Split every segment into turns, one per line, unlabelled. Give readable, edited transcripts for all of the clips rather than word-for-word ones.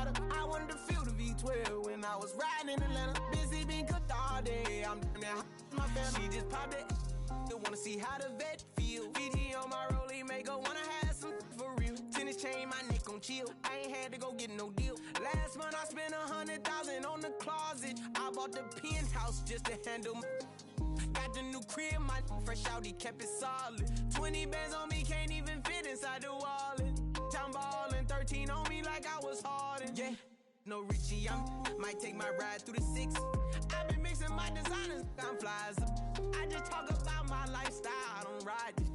matter. I wanted to feel the V12 when I was riding in Atlanta. Busy being cooked all day. I'm down my family. She just popped it. Wanna see how the vet feel. Fiji on my rollie, make her wanna have some for real. Tennis chain, my neck on chill. I ain't had to go get no deal. Last month I spent 100,000 on the closet. I bought the penthouse just to handle my. Got the new crib, my fresh out, he kept it solid. 20 bands on me, can't even fit inside the wallet. I'm ballin', 13 on me like I was Harden. Yeah, no Richie, might take my ride through the 6. I've been mixing my designers, I'm flies. I just talk about my lifestyle, I don't ride it.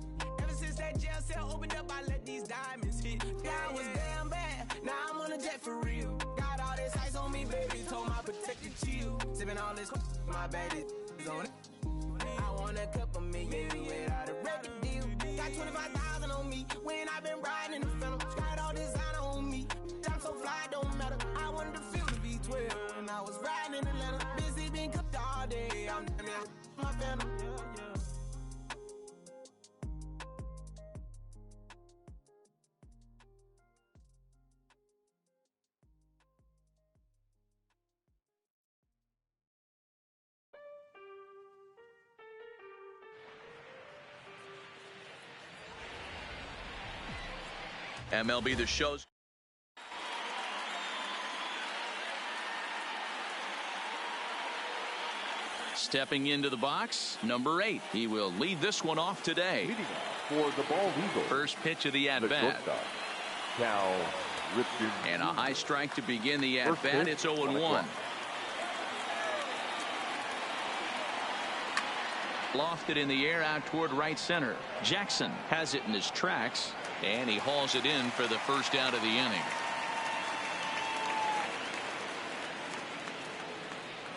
Ever since that jail cell opened up, I let these diamonds hit. Yeah, I was damn bad, now I'm on a jet for real. Got all this ice on me, baby, told my protector chill. Sippin' all this, my baby is on it. I want a couple million without a record deal. Got 25,000 on me when I've been riding in the phantom. Got all designer on me, I'm so fly, don't matter. I wanted to feel the V12 when I was riding in Atlanta. Busy being cooked all day, I'm down my phantom.
MLB The Show's stepping into the box, number 8. He will lead this one off today.
For the ball Eagles.
First pitch of the at-bat. And a high strike to begin the at-bat. It's 0-1. Lofted in the air out toward right center. Jackson has it in his tracks, and he hauls it in for the first out of the inning.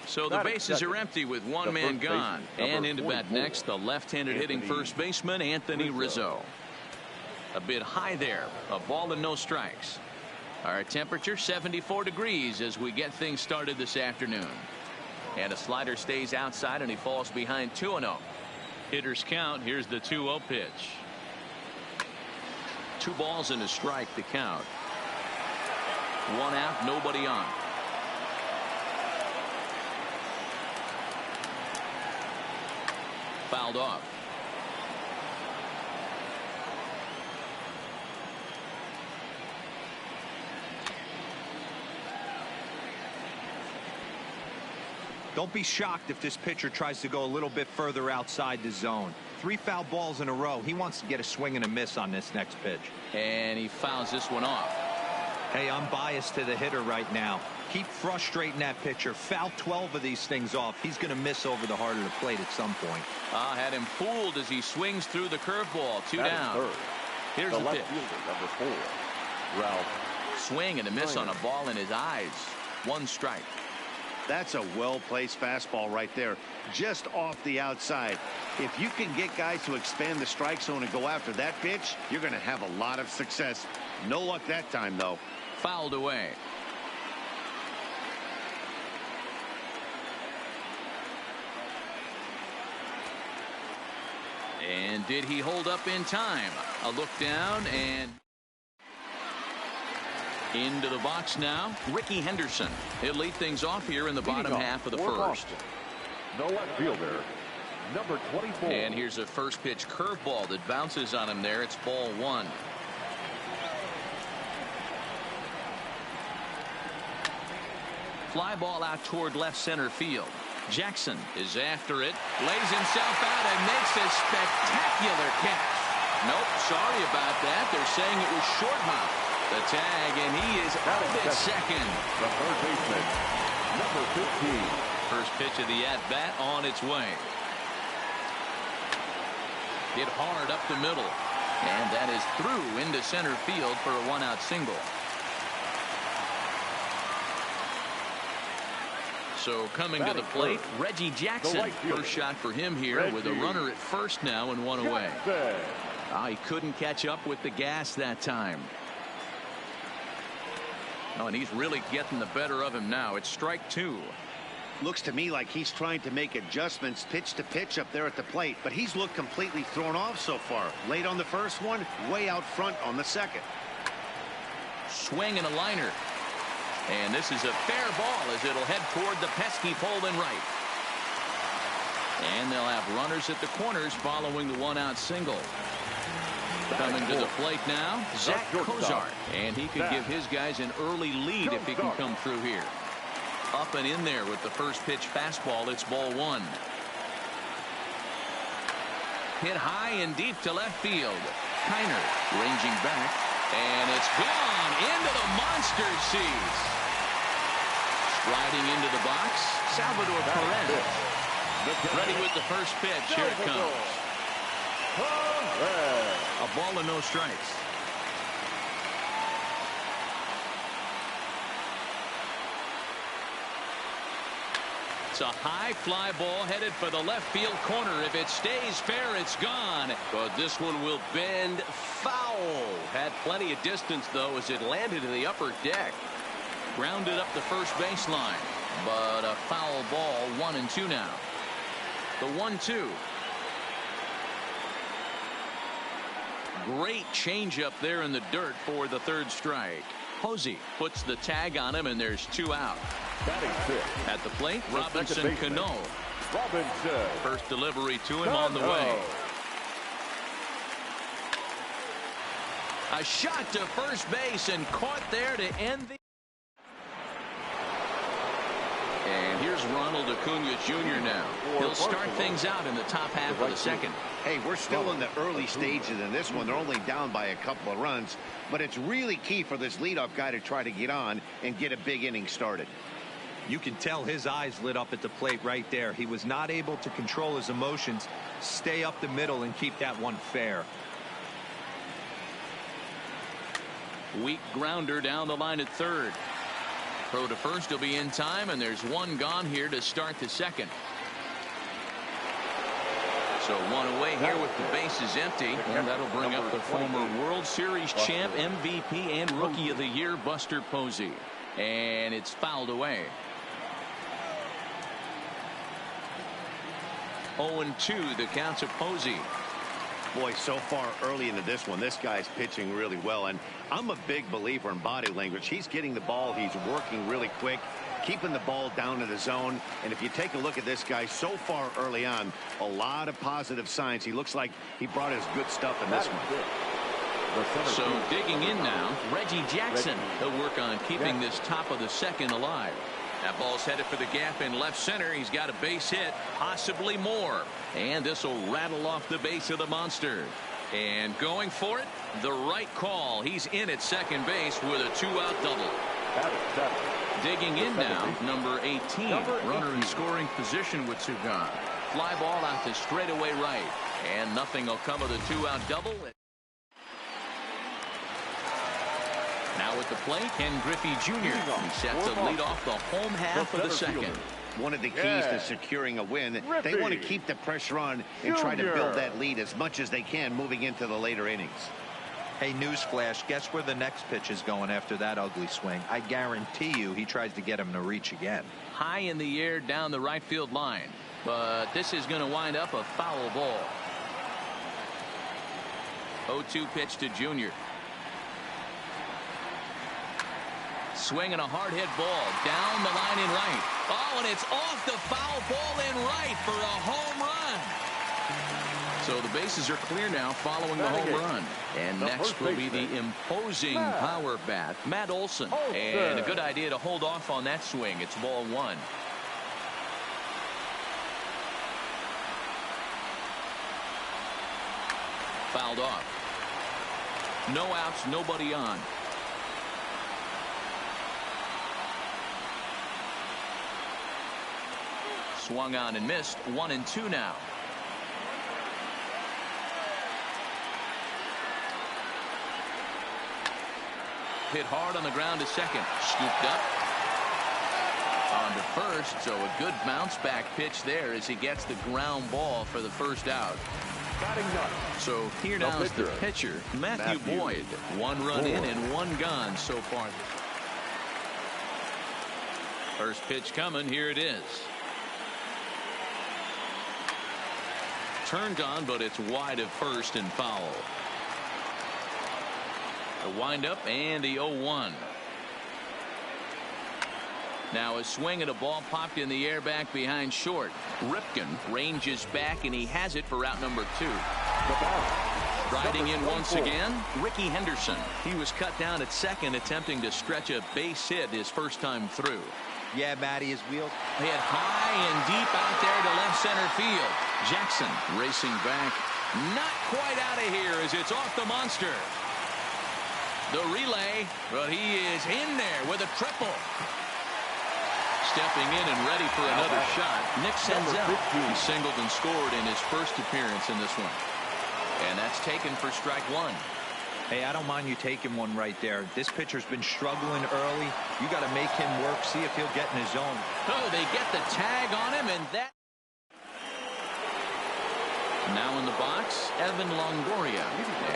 So the bases are empty with one man gone. And into bat next, the left-handed hitting first baseman, Anthony Rizzo. A bit high there. A ball and no strikes. Our temperature 74 degrees as we get things started this afternoon. And a slider stays outside, and he falls behind 2-0. Hitters count. Here's the 2-0 pitch. 2 balls and a strike to count. 1 out, nobody on. Fouled off.
Don't be shocked if this pitcher tries to go a little bit further outside the zone. 3 foul balls in a row. He wants to get a swing and a miss on this next pitch.
And he fouls this one off.
Hey, I'm biased to the hitter right now. Keep frustrating that pitcher. Foul 12 of these things off. He's going to miss over the heart of the plate at some point.
Had him fooled as he swings through the curveball. 2 down. Here's the pitch.
Number 4, Ralph.
Swing and a miss on a ball in his eyes. 1 strike.
That's a well-placed fastball right there, just off the outside. If you can get guys to expand the strike zone and go after that pitch, you're going to have a lot of success. No luck that time, though.
Fouled away. And did he hold up in time? A look down and into the box now. Ricky Henderson. He'll lead things off here in the bottom half of the first.
The left fielder, number 24.
And here's a first pitch curveball that bounces on him there. It's ball 1. Fly ball out toward left center field. Jackson is after it, lays himself out and makes a spectacular catch. Nope, sorry about that. They're saying it was short hop. The tag, and he is out at second.
The third baseman, number 15.
First pitch of the at-bat on its way. Hit hard up the middle, and that is through into center field for a 1-out single. So coming to the plate, Reggie Jackson. First shot for him here with a runner at first now and 1 away. He couldn't catch up with the gas that time. Oh, and he's really getting the better of him now. It's strike 2.
Looks to me like he's trying to make adjustments pitch to pitch up there at the plate, but he's looked completely thrown off so far. Late on the first one, way out front on the second.
Swing and a liner. And this is a fair ball as it'll head toward the pesky pole and right. And they'll have runners at the corners following the one-out single. Coming to the plate now, Zach Kozart. And he could give his guys an early lead if he can come through here. Up and in there with the first pitch fastball. It's ball one. Hit high and deep to left field. Kiner ranging back. And it's gone into the monster seats. Striding into the box, Salvador Perez. Ready with the first pitch. Here it comes. A ball and no strikes. It's a high fly ball headed for the left field corner. If it stays fair, it's gone.
But this one will bend foul. Had plenty of distance, though, as it landed in the upper deck.
Grounded up the first baseline. But a foul ball, 1-2 now. The 1-2. Great changeup there in the dirt for the third strike. Posey puts the tag on him, and there's 2 out. At the plate, Robinson Cano. First delivery to him on the way. A shot to first base and caught there to end the. And here's Ronald Acuna Jr. now. He'll start things out in the top half of the second.
Hey, we're still in the early stages in this one. They're only down by a couple of runs, but it's really key for this leadoff guy to try to get on and get a big inning started.
You can tell his eyes lit up at the plate right there. He was not able to control his emotions, stay up the middle, and keep that one fair.
Weak grounder down the line at third. Throw to first will be in time, and there's one gone here to start the second. So one away here with the bases empty, and that'll bring up the former World Series champ, MVP, and Rookie of the Year, Buster Posey. And it's fouled away. 0-2 the count of Posey.
Boy, so far early into this one, this guy's pitching really well, and I'm a big believer in body language. He's getting the ball, he's working really quick, keeping the ball down in the zone. And if you take a look at this guy so far early on, a lot of positive signs. He looks like he brought his good stuff in this one.
So digging in now, Reggie Jackson. He'll work on keeping this top of the second alive. That ball's headed for the gap in left center. He's got a base hit, possibly more. And this will rattle off the base of the monster. And going for it, the right call. He's in at second base with a 2-out double. Digging in now, number 18. Runner in scoring position with 2 gone. Fly ball out to straightaway right. And nothing will come of the 2-out double. Now at the plate, Ken Griffey Jr. He set to lead off the home half of the second.
One of the keys to securing a win, they want to keep the pressure on and try to build that lead as much as they can moving into the later innings.
Hey, newsflash, guess where the next pitch is going after that ugly swing? I guarantee you he tries to get him to reach again.
High in the air down the right field line. But this is going to wind up a foul ball. 0-2 pitch to Jr. Swinging a hard hit ball down the line in right. Oh, and it's off the foul ball in right for a home run. So the bases are clear now following the home run. And next will be the imposing power bat, Matt Olson. And a good idea to hold off on that swing. It's ball 1. Fouled off. No outs, nobody on. Swung on and missed. 1-2 now. Hit hard on the ground to second. Scooped up. On to first. So a good bounce back pitch there as he gets the ground ball for the first out. So here now is the pitcher, Matthew Boyd. 1 run in and 1 gone so far. First pitch coming. Here it is. Turned on, but it's wide of first and foul. The windup and the 0-1. Now a swing and a ball popped in the air back behind short. Ripken ranges back, and he has it for out number 2. Riding in once again, Ricky Henderson. He was cut down at second, attempting to stretch a base hit his first time through.
Yeah, Matty, his wheels
hit high and deep out there to left center field. Jackson racing back. Not quite out of here as it's off the monster. The relay, but he is in there with a triple. Stepping in and ready for another shot. Nick Senzel. He singled and scored in his first appearance in this one. And that's taken for strike 1.
Hey, I don't mind you taking one right there. This pitcher's been struggling early. You got to make him work, see if he'll get in his zone.
Oh, they get the tag on him, and that. Now in the box, Evan Longoria,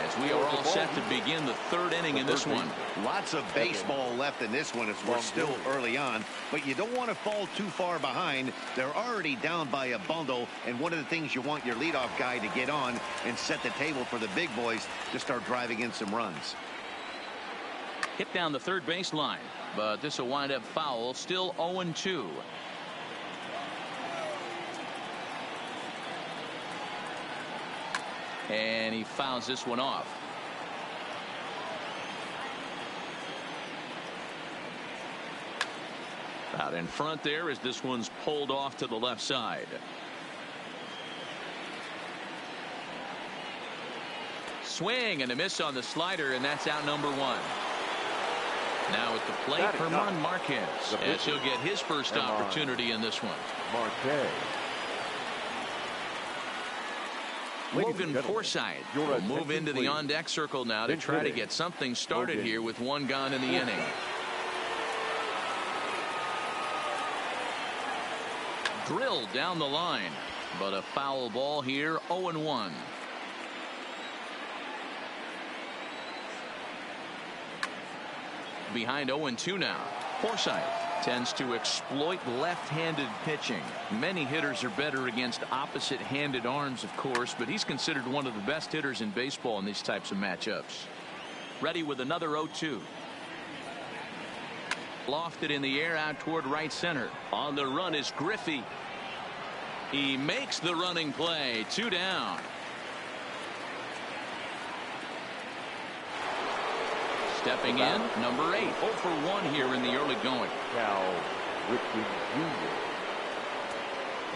as we are all set to begin the 3rd inning in this one.
Lots of baseball left in this one as we're still early on, but you don't want to fall too far behind. They're already down by a bundle, and one of the things you want your leadoff guy to get on and set the table for the big boys to start driving in some runs.
Hit down the third baseline, but this will wind up foul. Still 0-2. And he fouls this one off. Out in front there as this one's pulled off to the left side. Swing and a miss on the slider, and that's out number 1. Now at the plate, Herman Marquez, as he'll get his first opportunity in this one.
Marquez.
Logan Forsythe will move into the on-deck circle now to try to get something started here with 1 gone in the inning. Drilled down the line, but a foul ball here, 0-1. Behind 0-2 now. Forsythe tends to exploit left-handed pitching. Many hitters are better against opposite-handed arms, of course, but he's considered one of the best hitters in baseball in these types of matchups. Ready with another 0-2. Lofted in the air out toward right center. On the run is Griffey. He makes the running play. 2 down. Stepping in, number 8. 0 for 1 here in the early going.
Cal Ripken Jr.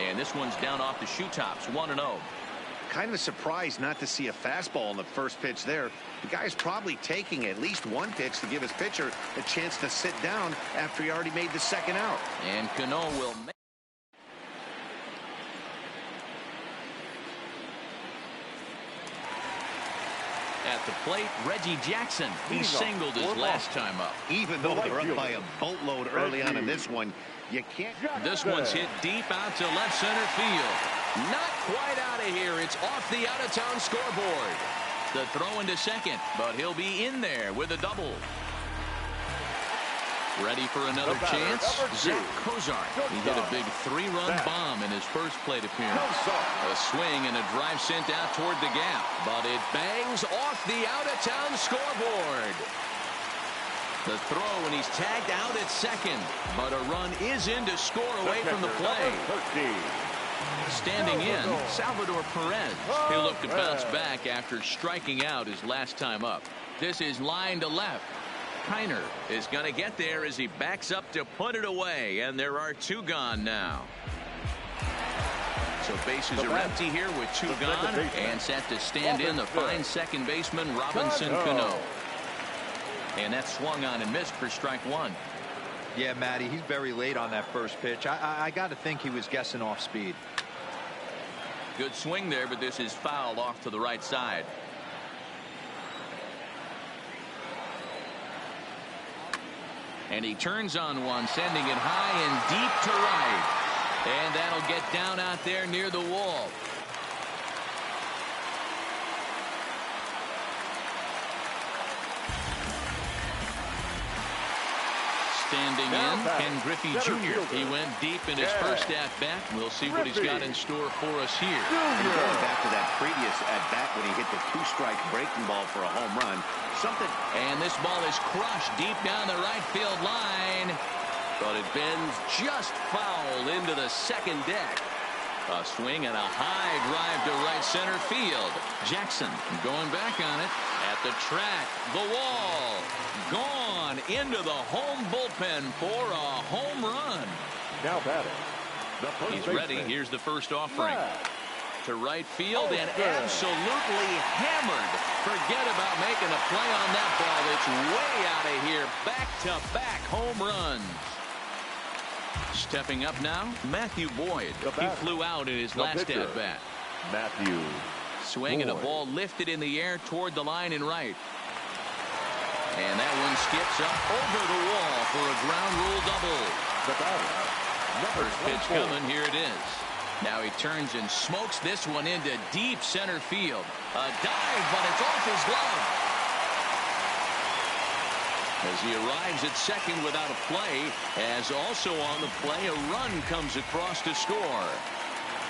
And this one's down off the shoe tops. 1-0.
Kind of surprised not to see a fastball on the first pitch there. The guy's probably taking at least 1 pitch to give his pitcher a chance to sit down after he already made the second out.
And Cano will make. At the plate, Reggie Jackson. He singled his last time up.
Even though they're up by a boatload early on in this one, you can't.
This one's hit deep out to left center field. Not quite out of here. It's off the out-of-town scoreboard. The throw into second, but he'll be in there with a double. Ready for another chance? Zach Kozar. He hit a big 3-run bomb in his first plate appearance. A swing and a drive sent out toward the gap, but it bangs off the out-of-town scoreboard. The throw, and he's tagged out at second, but a run is in to score away from the play. Standing in, Salvador Perez. He'll look to bounce back after striking out his last time up. This is line to left. Kiner is going to get there as he backs up to put it away, and there are 2 gone now. So bases are empty here with 2 gone, and set to stand in the fine second baseman Robinson Cano. And that swung on and missed for strike 1.
Yeah, Matty, he's very late on that first pitch. I got to think he was guessing off speed.
Good swing there, but this is fouled off to the right side. And he turns on one, sending it high and deep to right. And that'll get down out there near the wall. Standing in, Ken Griffey Jr. He went deep in his first at-bat. We'll see what he's got in store for us here.
And going back to that previous at-bat when he hit the 2-strike breaking ball for a home run, something.
And this ball is crushed deep down the right field line.
But it bends just foul into the second deck. A swing and a high drive to right center field. Jackson going back on it. At the track, the wall. Gone into the home bullpen for a home run.
Now batting.
He's ready. Here's the first offering. To right field and absolutely hammered. Forget about making a play on that ball. It's way out of here. Back-to-back home runs. Stepping up now, Matthew Boyd. He flew out in his last at-bat.
Matthew.
Swing and a ball lifted in the air toward the line and right. And that one skips up over the wall for a ground rule double.
The batter.
First pitch coming. Here it is. Now he turns and smokes this one into deep center field. A dive, but it's off his glove. As he arrives at second without a play, as also on the play, a run comes across to score.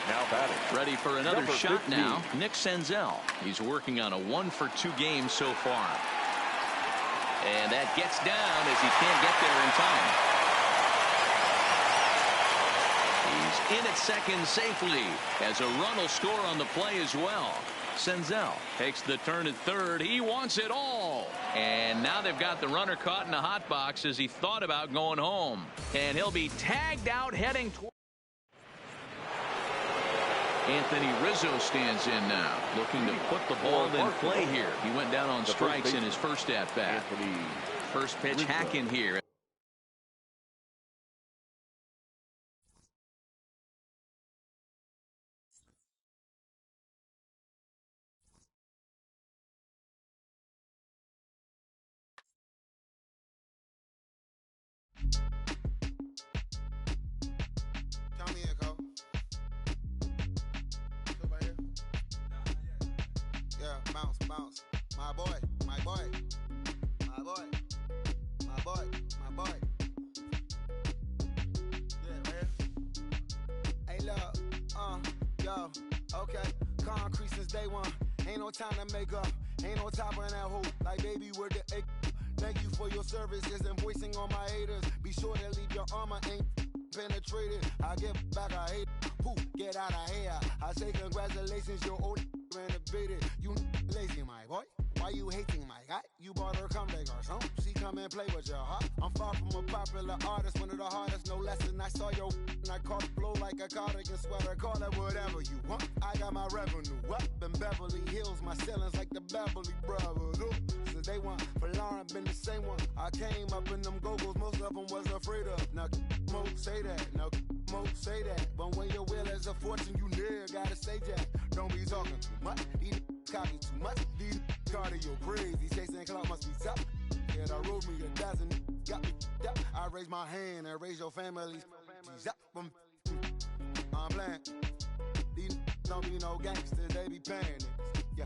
Now batting.
Ready for another shot 15. Now. Nick Senzel. He's working on a 1-for-2 game so far. And that gets down as he can't get there in time. He's in at second safely as a run will score on the play as well. Senzel takes the turn at third. He wants it all. And now they've got the runner caught in the hot box as he thought about going home. And he'll be tagged out heading toward. Anthony Rizzo stands in now, looking to put the ball in play here. He went down on strikes in his first at-bat. First pitch hacking here.
Bounce. My boy. Yeah, man. Hey, look, yo, okay. Concrete since day one. Ain't no time to make up. Ain't no top on that hoe. Like, baby, where the egg. Thank you for your services and voicing on my haters. Be sure to leave your armor ain't penetrated. I give back, I hate. Poof, get out of here. I say congratulations, your old renovated. You lazy, my boy. Why you hating, my guy? You bought her come back or something. She come and play with your heart. I'm far from a popular artist, one of the hardest, no less than I saw your and I caught it blow like a cardigan sweater. Call it whatever you want. I got my revenue up in Beverly Hills. My ceilings like the Beverly Brothers. Since day one, for Lauren been the same one. I came up in them go-go's, most of them was afraid of. Now, Mo say that. Now, Mo say that. But when your will is a fortune, you never gotta say that. Don't be talking too much. These copy too much. These cardio crazy. Chasing clout must be tough. Yeah, I wrote me a dozen. Got me up. I raise my hand and raise your families. I'm playing. These don't be no gangsters. They be paying it. Yeah.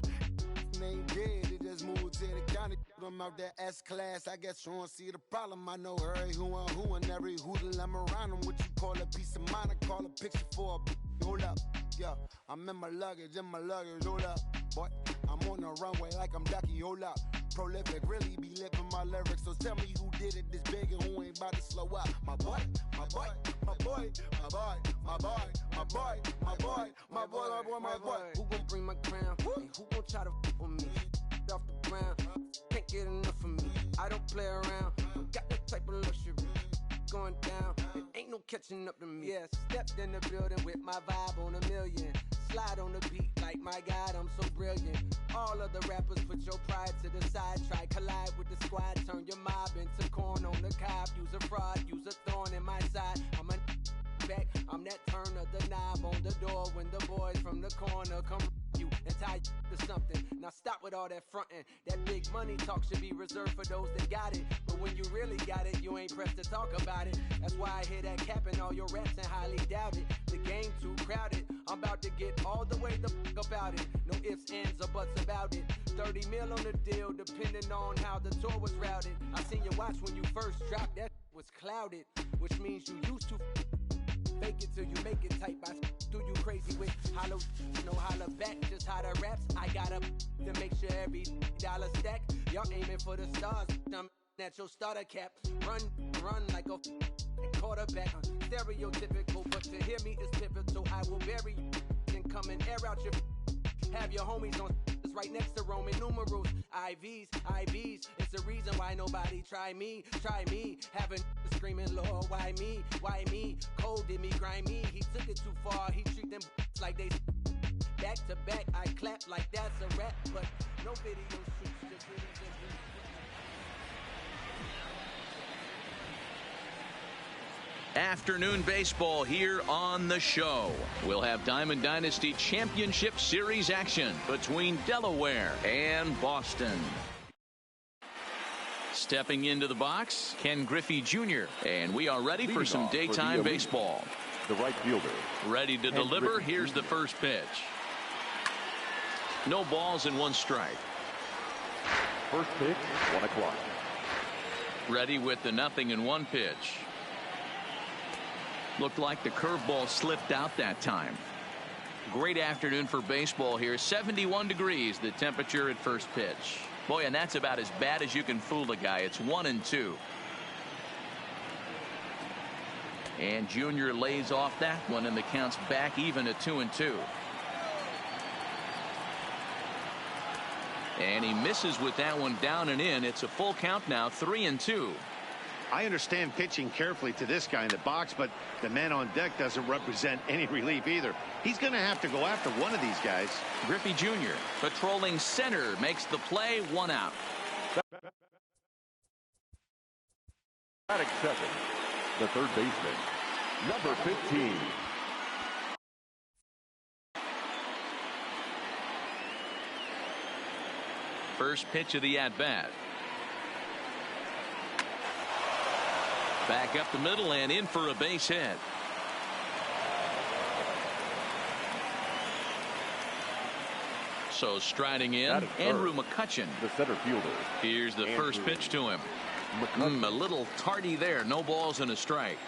Ain't dead, they just moved to the county. Them out there S-class, I guess you don't see the problem. I know every who and every hoodle I'm around them. What you call a piece of mind, I call a picture for a hold up. Yeah, I'm in my luggage, hold up. Boy, I'm on the runway like I'm Ducky, hold up. Prolific, really be living my lyrics. So tell me who did it this big and who ain't about to slow up. My boy.
Who gon' bring my crown? And who gon' try to f with me? Off the ground, can't get enough of me. I don't play around, don't got that type of luxury. Going down, it ain't no catching up to me. Yeah, stepped in the building with my vibe on a million. Slide on the beat like my God, I'm so brilliant. All of the rappers put your pride to the side. Try collide with the squad, turn your mob into corn on the cob. Use a fraud, use a thorn in my side. I'm a back, I'm that turn of the knob on the door when the boys from the corner come you and tie you to something. Now stop with all that frontin'. That big money talk should be reserved for those that got it. But when you really got it, you ain't pressed to talk about it. That's why I hear that cap in all your raps and highly doubt it. The game too crowded. I'm about to get all the way the fuck about it. No ifs, ands, or buts about it. 30 mil on the deal, depending on how the tour was routed. I seen your watch when you first dropped, that was clouded, which means you used to fake it till you make it type. I do you crazy with hollow, no holla back, just how the raps. I got up to make sure every dollar stack. Y'all aiming for the stars, I'm at your starter cap. Run like a quarterback. Stereotypical, but to hear me is pivotal. I will bury you and come and air out your. Have your homies on right next to Roman numerals. IVs. It's the reason why nobody try me. Having screaming, Lord, why me? Cold did me, grimy. He took it too far. He treat them like they back to back. I clap like that's a rap, but no video shoots. Just videos and beats.
Afternoon baseball here on the show. We'll have Diamond Dynasty Championship Series action between Delaware and Boston. Stepping into the box, Ken Griffey Jr. And we are ready for some daytime baseball.
The right fielder.
Ready to deliver. Here's the first pitch. No balls and one strike.
First pitch, 1 o'clock.
Ready with the 0-1 pitch. Looked like the curveball slipped out that time. Great afternoon for baseball here. 71 degrees the temperature at first pitch. Boy, and that's about as bad as you can fool a guy. It's 1-2. And Junior lays off that one, and the count's back even at 2-2. And he misses with that one down and in. It's a full count now, 3-2.
I understand pitching carefully to this guy in the box, but the man on deck doesn't represent any relief either. He's going to have to go after one of these guys.
Griffey Jr. patrolling center makes the play, 1 out.
Batting second, the third baseman, number 15.
First pitch of the at-bat. Back up the middle and in for a base hit. So striding in, Andrew McCutchen.
The center fielder.
Here's the first pitch to him. A little tardy there. No balls and a strike.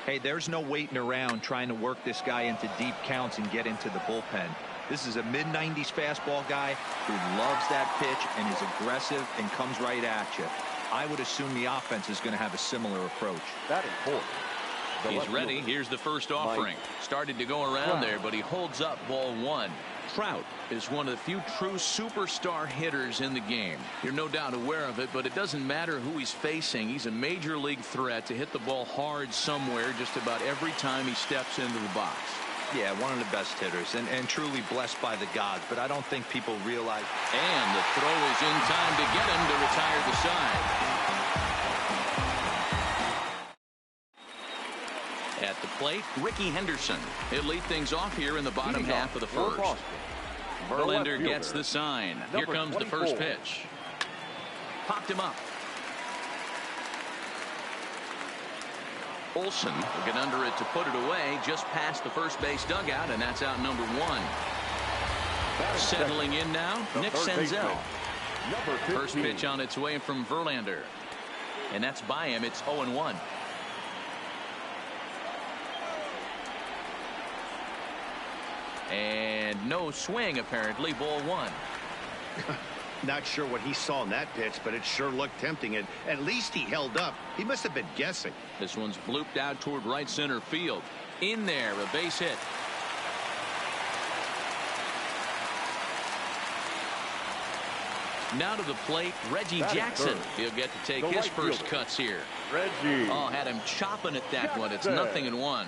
Hey, there's no waiting around trying to work this guy into deep counts and get into the bullpen. This is a mid-90s fastball guy who loves that pitch and is aggressive and comes right at you. I would assume the offense is going to have a similar approach.
Batting fourth.
He's ready. Here's the first offering. Started to go around there, but he holds up ball 1. Trout is one of the few true superstar hitters in the game. You're no doubt aware of it, but it doesn't matter who he's facing. He's a major league threat to hit the ball hard somewhere just about every time he steps into the box.
Yeah, one of the best hitters and truly blessed by the gods, but I don't think people realize.
And the throw is in time to get him to retire the side. At the plate, Ricky Henderson. He'll lead things off here in the bottom half of the first. Verlander gets the sign. Here comes the first pitch. Popped him up. Olsen will get under it to put it away just past the first base dugout, and that's out number 1. Settling in now, Nick Senzel. First pitch on its way from Verlander. And that's by him. It's 0-1. And no swing, apparently. Ball 1.
Not sure what he saw in that pitch, but it sure looked tempting. And at least he held up. He must have been guessing.
This one's blooped out toward right center field. In there, a base hit. Now to the plate, Reggie Jackson. He'll get to take his first cuts here.
Reggie.
Oh, had him chopping at that one. It's 0-1.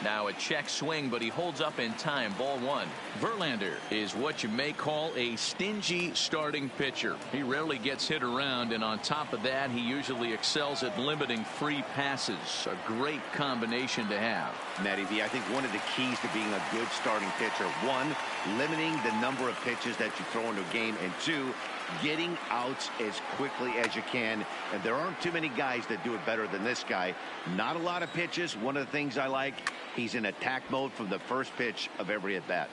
Now a check swing, but he holds up in time. Ball 1. Verlander is what you may call a stingy starting pitcher. He rarely gets hit around, and on top of that, he usually excels at limiting free passes. A great combination to have.
Matty V, I think one of the keys to being a good starting pitcher, 1, limiting the number of pitches that you throw into a game, and 2, getting outs as quickly as you can. And there aren't too many guys that do it better than this guy. Not a lot of pitches. One of the things I like, he's in attack mode from the first pitch of every at bat.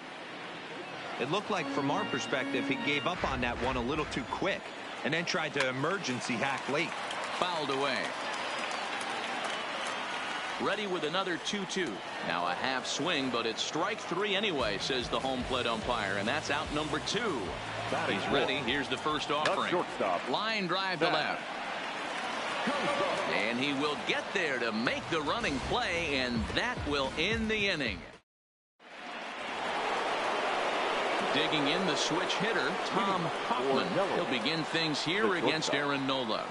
It looked like from our perspective he gave up on that one a little too quick and then tried to emergency hack late.
Fouled away. Ready with another 2-2. Now a half swing, but it's strike 3 anyway, says the home plate umpire, and that's out number 2. He's ready. Here's the first offering. Line drive to left. And he will get there to make the running play, and that will end the inning. Digging in the switch hitter, Tom Hoffman. He'll begin things here against Aaron Nola.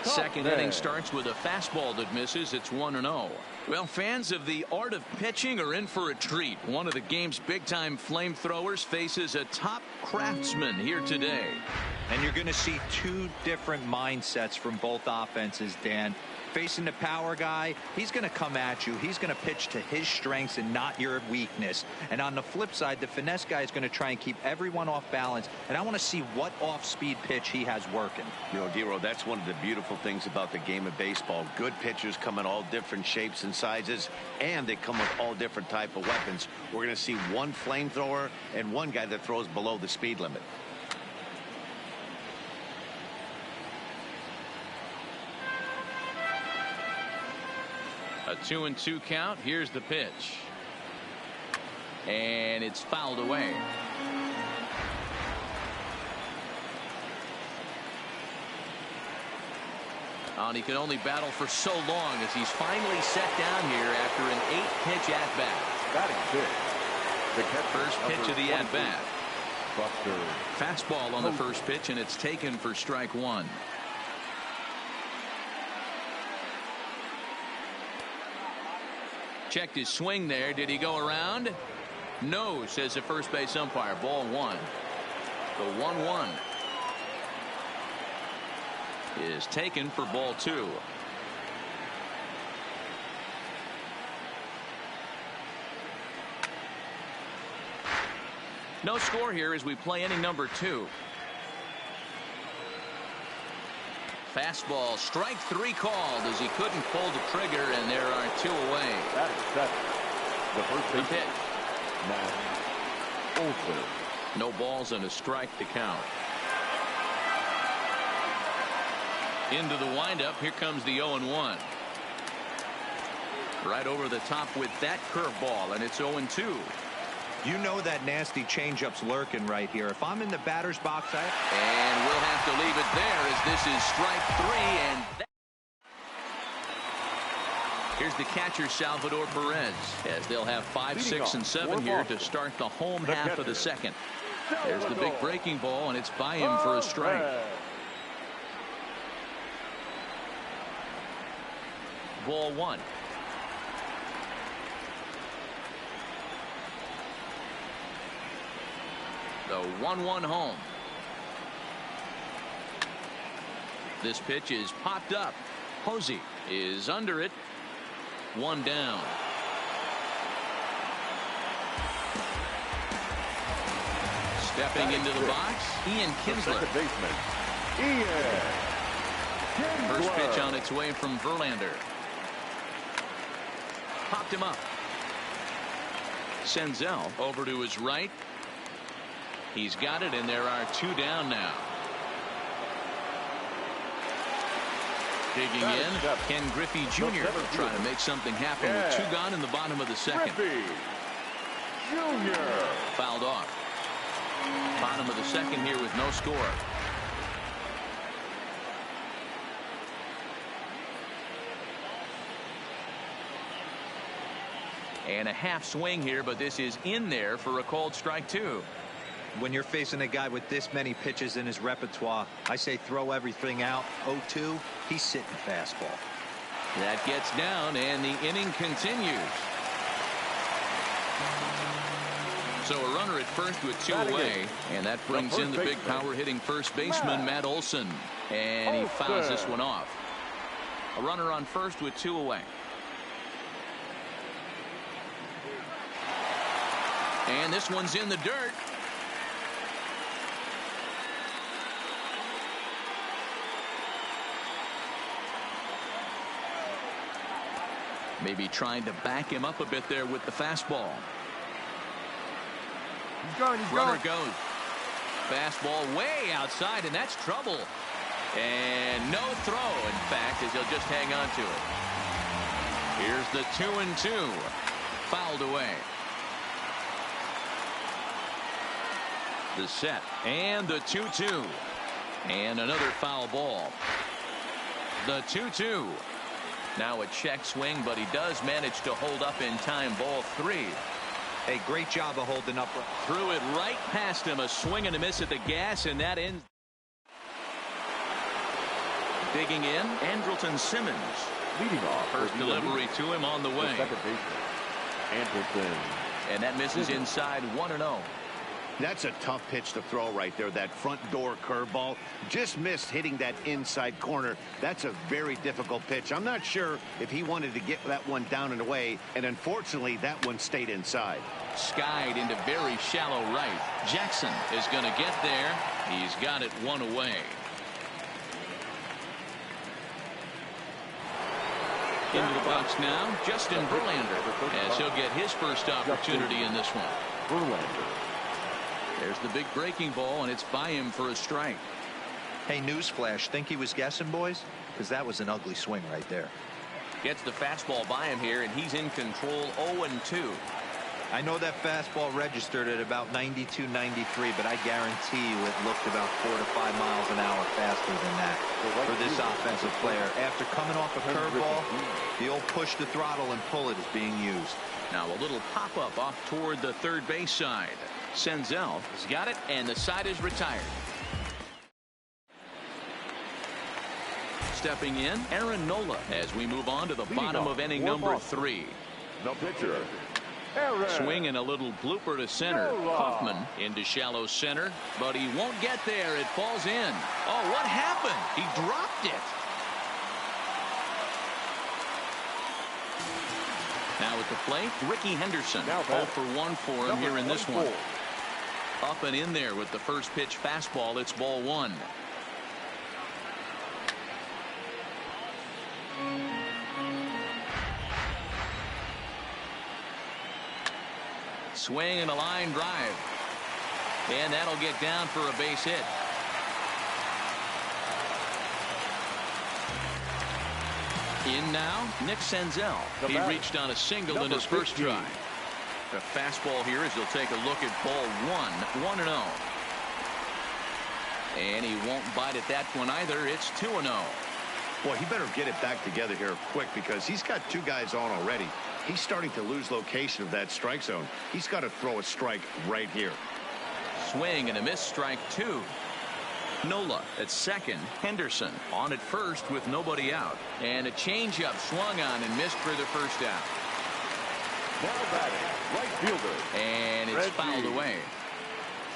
Second inning starts with a fastball that misses. It's 1-0. Well, fans of the art of pitching are in for a treat. One of the game's big-time flamethrowers faces a top craftsman here today.
And you're going to see two different mindsets from both offenses, Dan. Facing the power guy, he's going to come at you. He's going to pitch to his strengths and not your weakness. And on the flip side, the finesse guy is going to try and keep everyone off balance. And I want to see what off-speed pitch he has working.
You know, Dero, that's one of the beautiful things about the game of baseball. Good pitchers come in all different shapes and sizes, and they come with all different type of weapons. We're going to see one flamethrower and one guy that throws below the speed limit.
A 2-2 count. Here's the pitch. And it's fouled away. And he could only battle for so long as he's finally set down here after an 8-pitch at-bat. First pitch of the at-bat. Fastball on the first pitch, and it's taken for strike one. Checked his swing there. Did he go around? No, says the first base umpire. Ball one. The 1-1 is taken for ball two. No score here as we play inning number 2. Fastball, strike 3 called as he couldn't pull the trigger, and there are 2 away.
That is set. The first pitch.
No balls and a strike to count. Into the windup. Here comes the 0-1. Right over the top with that curveball, and it's 0-2.
You know that nasty changeup's lurking right here. If I'm in the batter's box,
and we'll have to leave it there as this is strike 3. And here's the catcher, Salvador Perez, as they'll have 5, 6, and 7 here to start the home half of the second. There's the big breaking ball, and it's by him for a strike. Ball 1. The 1-1 home. This pitch is popped up. Posey is under it. 1 down. Stepping into the box, Ian Kinsler. First pitch on its way from Verlander. Popped him up. Senzel over to his right. He's got it, and there are 2 down now. Digging in, Ken Griffey Jr. trying to make something happen with 2 gone in the bottom of the second. Fouled off. Bottom of the second here with no score. And a half swing here, but this is in there for a called strike 2.
when you're facing a guy with this many pitches in his repertoire, I say throw everything out. 0-2, he's sitting fastball.
That gets down, and the inning continues. So a runner at first with 2 away, and that brings in the big power hitting first baseman Matt Olson, and he fouls this one off. A runner on first with 2 away. And this one's in the dirt. Maybe trying to back him up a bit there with the fastball. Runner goes. Fastball way outside, and that's trouble. And no throw, in fact, as he'll just hang on to it. Here's the 2-2. Fouled away. The set and the 2-2. And another foul ball. The 2-2. Now a check swing, but he does manage to hold up in time. Ball 3.
Hey, great job of holding up.
Threw it right past him. A swing and a miss at the gas, and that ends. Digging in, Andrelton Simmons.
Leading off.
First delivery to him on the way.
Second baseman, Andrelton.
And that misses inside 1-0.
That's a tough pitch to throw right there. That front door curveball just missed hitting that inside corner. That's a very difficult pitch. I'm not sure if he wanted to get that one down and away, and unfortunately that one stayed inside.
Skied into very shallow right. Jackson is going to get there. He's got it one away. Into the box now, Justin Verlander, as he'll get his first opportunity in this one.
Verlander.
There's the big breaking ball, and it's by him for a strike.
Hey, newsflash, think he was guessing, boys? Because that was an ugly swing right there.
Gets the fastball by him here, and he's in control. 0-2.
I know that fastball registered at about 92, 93, but I guarantee you it looked about 4 to 5 miles an hour faster than that for this offensive player. After coming off a curveball, the old push the throttle and pull it is being used.
Now a little pop-up off toward the third base side. Senzel has got it, and the side is retired. Stepping in, Aaron Nola, as we move on to the bottom of inning number 3.
The pitcher,
Swing and a little blooper to center. Hoffman into shallow center, but he won't get there. It falls in. Oh, what happened? He dropped it. Now at the plate, Ricky Henderson. 0 for 1 for him here in this one. Up and in there with the first pitch fastball. It's ball 1. Swing and a line drive. And that'll get down for a base hit. In now, Nick Senzel. He reached on a single in his first try. The fastball here as he'll take a look at ball 1. 1-0. And he won't bite at that one either. It's 2-0.
Boy, he better get it back together here quick because he's got 2 guys on already. He's starting to lose location of that strike zone. He's got to throw a strike right here.
Swing and a miss, strike 2. Nola at second. Henderson on at first with nobody out. And a changeup swung on and missed for the first out.
now batting, right fielder.
And it's fouled away.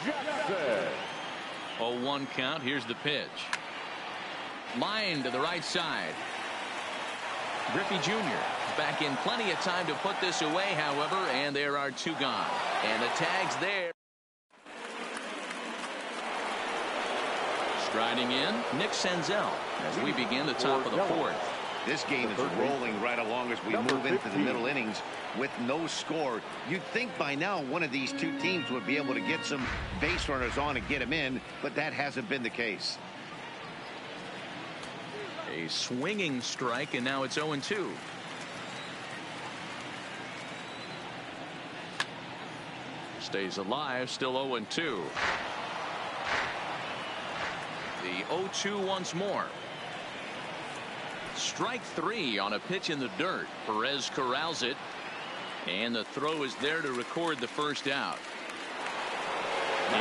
Jackson.
0-1 count. Here's the pitch. Line to the right side. Griffey Jr. back in plenty of time to put this away, however, and there are 2 gone. And the tag's there. Striding in, Nick Senzel as we begin the top of the 4th.
This game is rolling right along as we move into the middle innings with no score. You'd think by now one of these 2 teams would be able to get some base runners on and get them in, but that hasn't been the case.
A swinging strike, and now it's 0-2. Stays alive, still 0-2. The 0-2 once more. Strike 3 on a pitch in the dirt. Perez corrals it, and the throw is there to record the first out.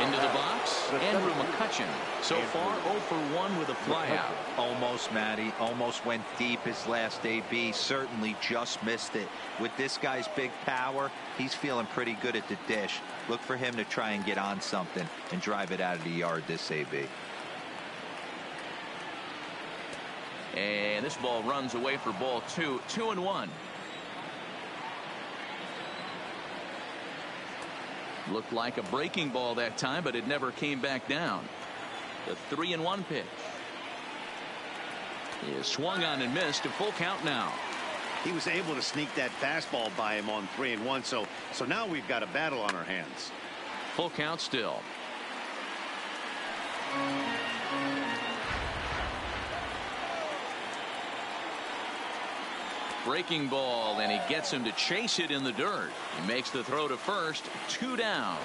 Into the box, Andrew McCutchen. So far 0 for 1 with a flyout.
Almost, Matty. Almost went deep his last AB. Certainly just missed it. With this guy's big power, he's feeling pretty good at the dish. Look for him to try and get on something and drive it out of the yard this AB.
And this ball runs away for ball 2. 2-1. Looked like a breaking ball that time, but it never came back down. The 3-1 pitch is swung on and missed. A full count now.
He was able to sneak that fastball by him on 3-1. So now we've got a battle on our hands.
Full count still. Breaking ball, and he gets him to chase it in the dirt. He makes the throw to first. 2 down.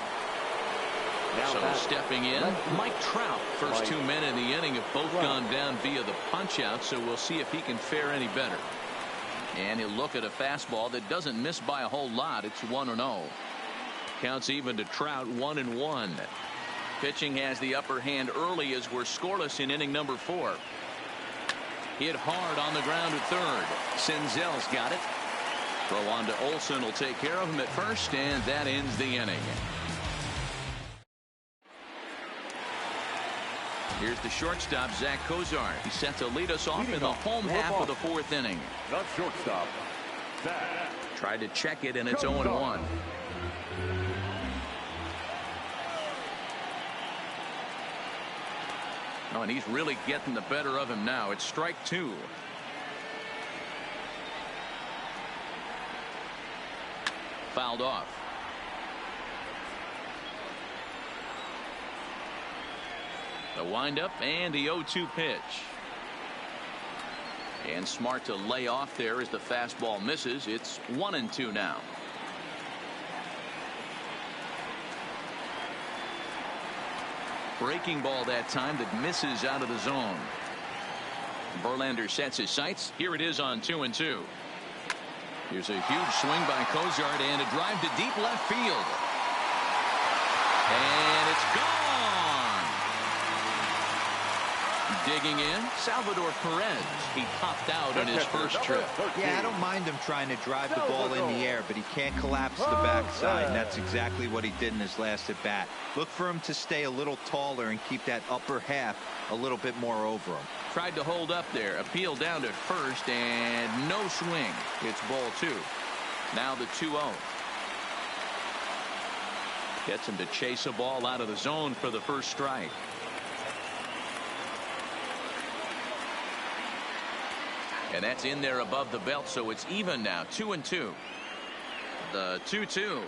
So stepping in, Mike Trout. First two men in the inning have both gone down via the punch out, so we'll see if he can fare any better. And he'll look at a fastball that doesn't miss by a whole lot. It's 1-0. Counts even to Trout, 1-1. Pitching has the upper hand early as we're scoreless in inning number 4. Hit hard on the ground at third. Senzel's got it. Throw on to Olsen will take care of him at first, and that ends the inning. Here's the shortstop, Zach Kozar. He's set to lead us off in the home half of the 4th inning.
The shortstop, Zach.
Tried to check it, and it's 0-1. Oh, and he's really getting the better of him now. It's strike 2. Fouled off. The windup and the 0-2 pitch. And smart to lay off there as the fastball misses. It's 1-2 now. Breaking ball that time that misses out of the zone. Verlander sets his sights. Here it is on 2-2. Here's a huge swing by Kozar and a drive to deep left field. And it's gone. Digging in, Salvador Perez. He popped out on his first trip.
Yeah, I don't mind him trying to drive the ball in the air, but he can't collapse the backside, and that's exactly what he did in his last at bat. Look for him to stay a little taller and keep that upper half a little bit more over him.
Tried to hold up there, appeal down to first, and no swing. It's ball 2. Now the 2-0. Gets him to chase a ball out of the zone for the first strike. And that's in there above the belt, so it's even now, 2-2. The 2-2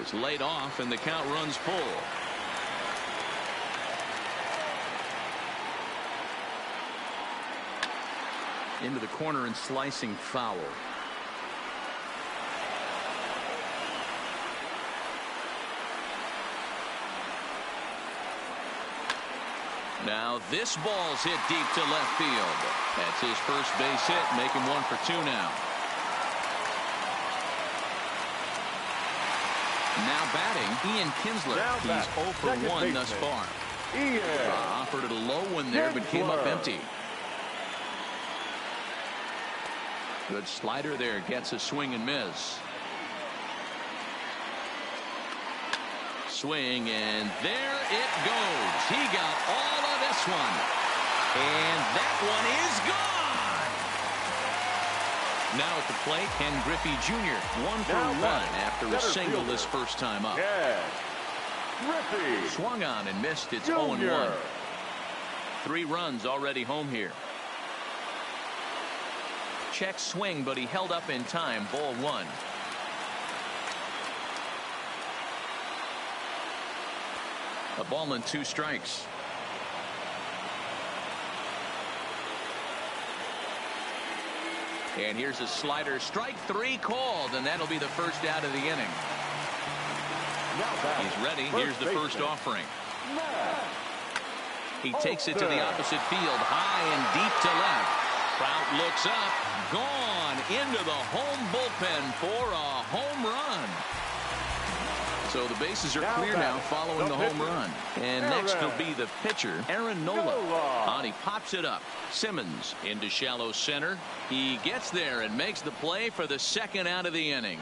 is laid off, and the count runs full. Into the corner and slicing foul. Now this ball's hit deep to left field. That's his first base hit, making 1 for 2 now. Now batting, Ian Kinsler. He's 0 for 1 thus far. Offered it a low one there, but came up empty. Good slider there, gets a swing and miss. Swing, and there it goes. He got all of this one. And that one is gone. Now at the plate, Ken Griffey Jr. 1 for 1 after a single this first time up. Swung on and missed. It's 0-1. 3 runs already home here. Check swing, but he held up in time. Ball 1. A ball and 2 strikes. And here's a slider. Strike 3 called, and that'll be the first out of the inning. He's ready. Here's the first offering. He takes it to the opposite field, high and deep to left. Trout looks up, gone into the home bullpen for a home run. So the bases are clear now following the home run. And next will be the pitcher, Aaron Nola. And he pops it up. Simmons into shallow center. He gets there and makes the play for the second out of the inning.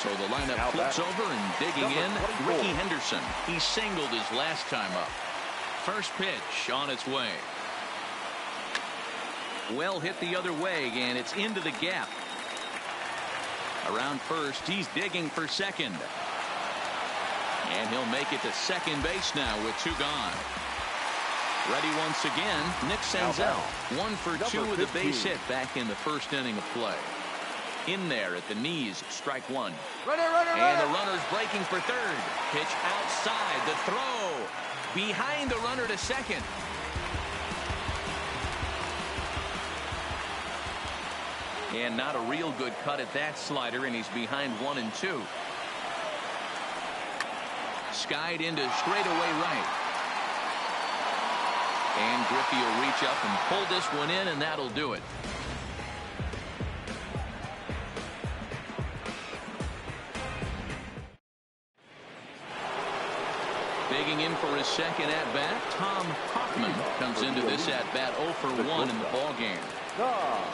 So the lineup flips over and digging in, Ricky Henderson. He singled his last time up. First pitch on its way. Well hit the other way, and it's into the gap. Around first, he's digging for second. And he'll make it to second base now with 2 gone. Ready once again, Nick Senzel. 1 for 2 with a base hit back in the first inning of play. In there at the knees, strike 1. And the runner's breaking for third. Pitch outside, the throw. Behind the runner to second. And not a real good cut at that slider, and he's behind 1-2. Skied into straightaway right. And Griffey will reach up and pull this one in, and that'll do it. Digging in for his second at-bat, Tom Hoffman comes into this at-bat 0 for 1 in the ballgame.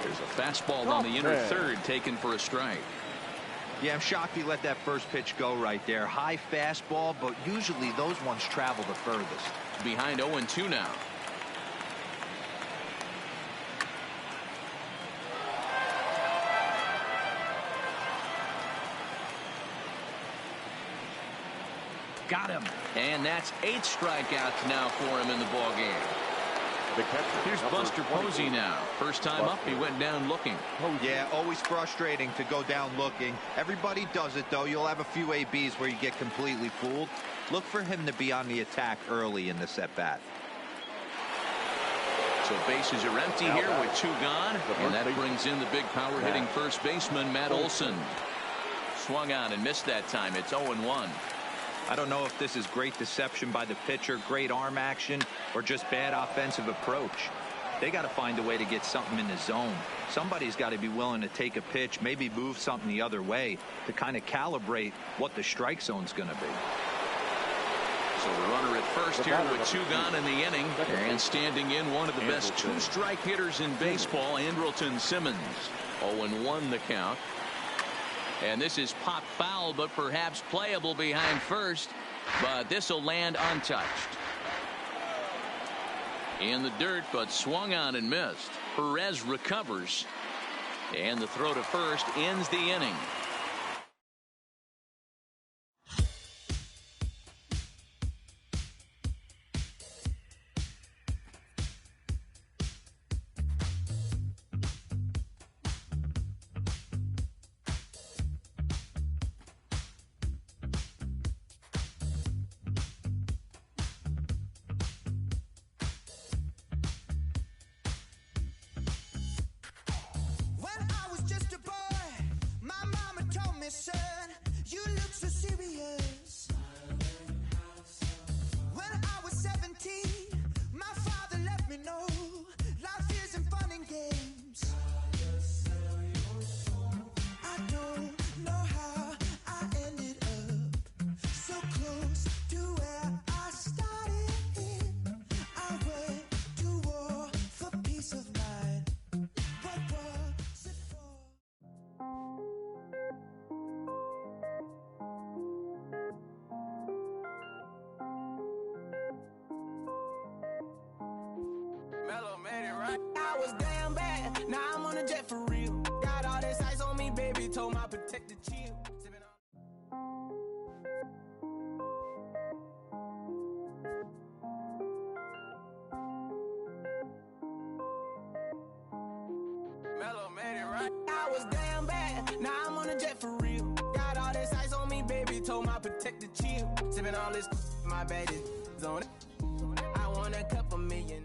There's a fastball on the inner third taken for a strike.
Yeah, I'm shocked he let that first pitch go right there. High fastball, but usually those ones travel the furthest.
Behind 0-2 now. Got him. And that's 8 strikeouts now for him in the ballgame. Here's Buster Posey now. First time up, he went down looking.
Yeah, always frustrating to go down looking. Everybody does it, though. You'll have a few ABs where you get completely fooled. Look for him to be on the attack early in this at-bat.
So bases are empty here with 2 gone. And that brings in the big power hitting first baseman, Matt Olson. Swung on and missed that time. It's 0-1.
I don't know if this is great deception by the pitcher, great arm action, or just bad offensive approach. They got to find a way to get something in the zone. Somebody's got to be willing to take a pitch, maybe move something the other way to kind of calibrate what the strike zone's going to be.
So the runner at first here with 2 gone in the inning. And standing in, one of the best 2-strike hitters in baseball, Andrelton Simmons. 0-1 the count. And this is pop foul, but perhaps playable behind first. But this will land untouched. In the dirt, but swung on and missed. Perez recovers. And the throw to first ends the inning.
I was damn bad, now I'm on a jet for real. Got all this ice on me, baby, told my protector chill. Mellow made it right. I was damn bad, now I'm on a jet for real. Got all this ice on me, baby, told my protector chill. Sipping all this, my bad is on it. I want a couple million.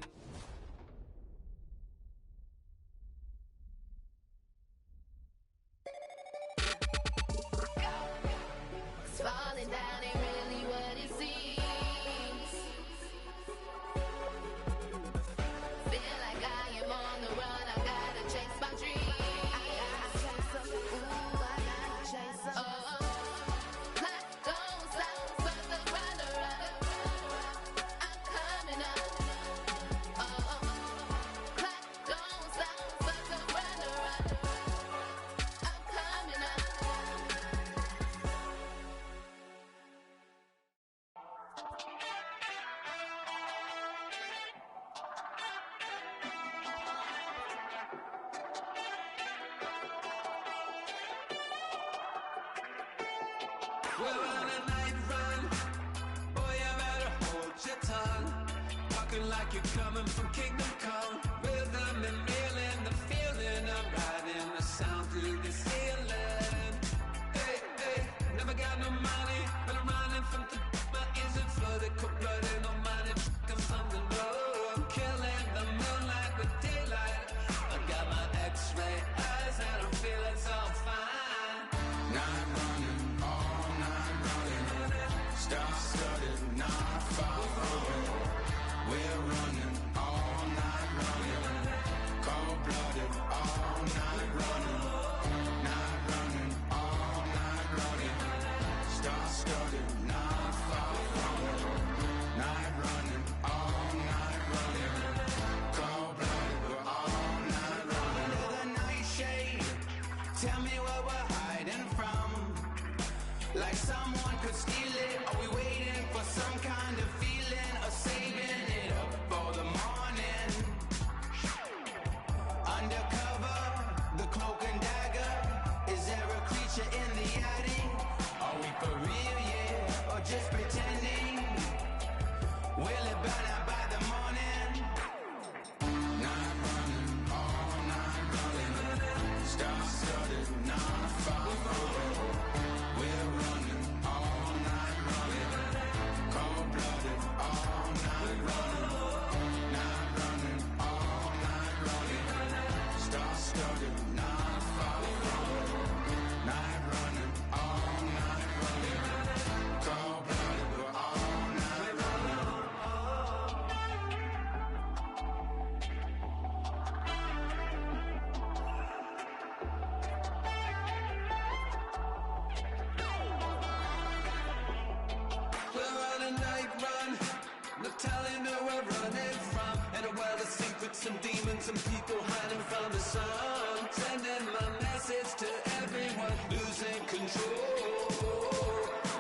Falling down ain't really what it seems. Feel like I am on the run. I gotta chase my dreams. I gotta chase them. Ooh, I gotta chase them. Clock don't stop for the runner up. I'm coming up. Clock don't stop for the runner up. I'm coming up.
We're on a night run. Boy, you better hold your tongue. Talking like you're coming from Kingdom Come. Rhythm and feeling the feeling of riding the sound through the ceiling. Hey, hey, never got no money, but I'm running from the my ears are flooded, cold blooded, no money, I'm something low. I'm killing the moonlight with daylight. I got my X-ray eyes and I'm Star-studded, not far from. We're running all night running. Cold-blooded, all night running. Night running, all night running. Star-studded, not far from. Night running, all night running. Cold-blooded, we're all night running. Under the nightshade, tell me what we're hiding from. Like someone could steal it. Are we waiting for some kind of feeling, or saving it up for the morning? Undercover, the cloak and dagger. Is there a creature in the attic? Are we for real, yeah, or just pretending? Will it burn out by the morning? Night running, all night running. Star-studded, not far from. We're running all night running. Cold-blooded, all night running. Night running, all night running. Star-studded, not far from. Night running, all night running. Cold-blooded, we're all night running. We're on a night run, no telling who we're running from. In a world of secrets and demons and people hiding from the sun. Sending my message to everyone, losing control.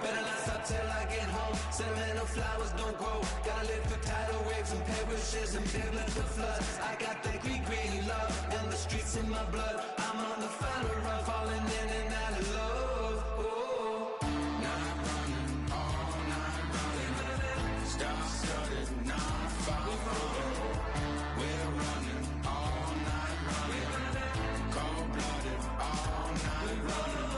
Better not stop till I get home. Sentimental flowers don't grow. Gotta live through tidal waves and perishes and biblical floods. I got that Greek love and the streets in my blood. I'm on the final run, falling in and out of love. Oh. Night running, all night running. Star-studded, not